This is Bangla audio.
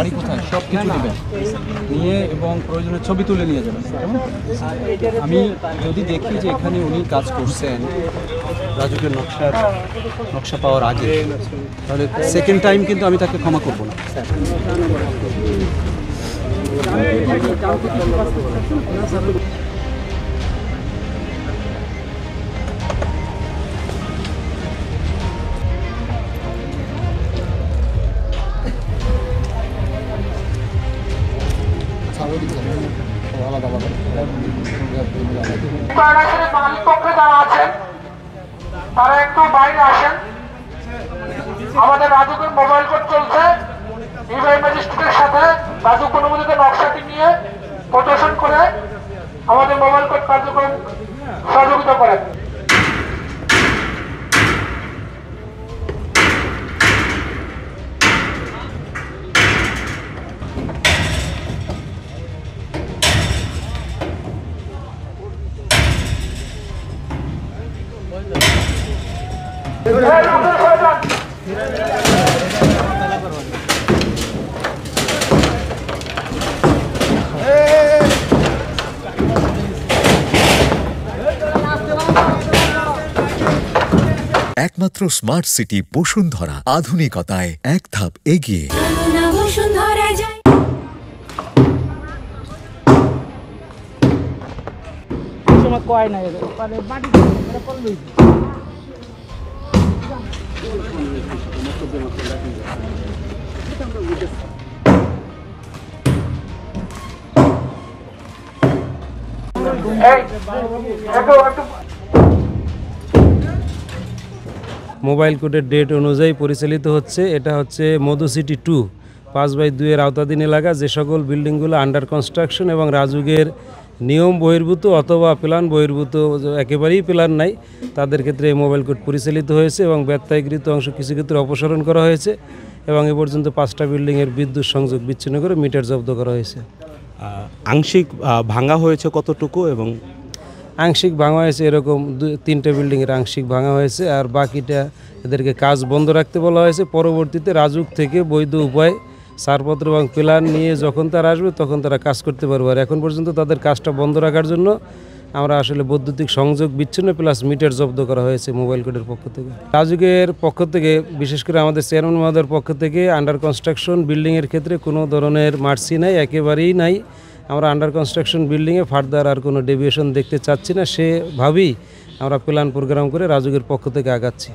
বাড়ি কোথায় সব কিছু নেবেন, নিয়ে এবং প্রয়োজনে ছবি তুলে নিয়ে যাবেন। আমি যদি দেখি যে এখানে উনি কাজ করছেন রাজুকের নকশা পাওয়ার আগে, তাহলে সেকেন্ড টাইম কিন্তু আমি তাকে ক্ষমা করব না। তারা একটু বাইরে আসেন। আমাদের রাজুকের মোবাইল কোড চলছে, নির্বাহী ম্যাজিস্ট্রেটের সাথে রাজুক অনুমোদিত নকশাটি নিয়ে প্রদর্শন করে আমাদের মোবাইল কোড কার্যক্রম সহযোগিতা করেন। একমাত্র স্মার্ট সিটি বসুন্ধরা, আধুনিকতায় এক ধাপ এগিয়ে। মোবাইল কোডের ডেট অনুযায়ী পরিচালিত হচ্ছে। এটা হচ্ছে মধু সিটি 2 5/2 আওতাধীন এলাকা, যে সকল বিল্ডিংগুলো আন্ডার কনস্ট্রাকশন এবং রাজুকের নিয়ম বহির্ভূত অথবা প্ল্যান বহির্ভূত, একেবারেই প্ল্যান নাই, তাদের ক্ষেত্রে এই মোবাইল কোড পরিচালিত হয়েছে এবং ব্যত্যয়কৃত অংশ কিছু ক্ষেত্রে অপসারণ করা হয়েছে এবং এ পর্যন্ত 5টা বিল্ডিংয়ের বিদ্যুৎ সংযোগ বিচ্ছিন্ন করে মিটার জব্দ করা হয়েছে। আংশিক ভাঙা হয়েছে কতটুকু? এবং আংশিক ভাঙা হয়েছে এরকম 3টে বিল্ডিংয়ের আংশিক ভাঙা হয়েছে, আর বাকিটা এদেরকে কাজ বন্ধ রাখতে বলা হয়েছে। পরবর্তীতে রাজুক থেকে বৈধ উপায় ছাড়পত্র এবং প্ল্যান নিয়ে যখন তারা আসবে তখন তারা কাজ করতে পারবে। আর এখন পর্যন্ত তাদের কাজটা বন্ধ রাখার জন্য আমরা আসলে বৈদ্যুতিক সংযোগ বিচ্ছিন্ন প্লাস মিটার জব্দ করা হয়েছে মোবাইল কোডের পক্ষ থেকে। রাজুকের পক্ষ থেকে, বিশেষ করে আমাদের চেয়ারম্যান মহোদয়ের পক্ষ থেকে আন্ডার কনস্ট্রাকশন বিল্ডিংয়ের ক্ষেত্রে কোনো ধরনের মার্সি নাই, একেবারেই নাই। আমরা আন্ডার কনস্ট্রাকশন বিল্ডিংয়ে ফার্দার আর কোনো ডেভিয়েশন দেখতে চাচ্ছি না, সেভাবেই আমরা প্ল্যান প্রোগ্রাম করে রাজুকের পক্ষ থেকে আগাচ্ছি।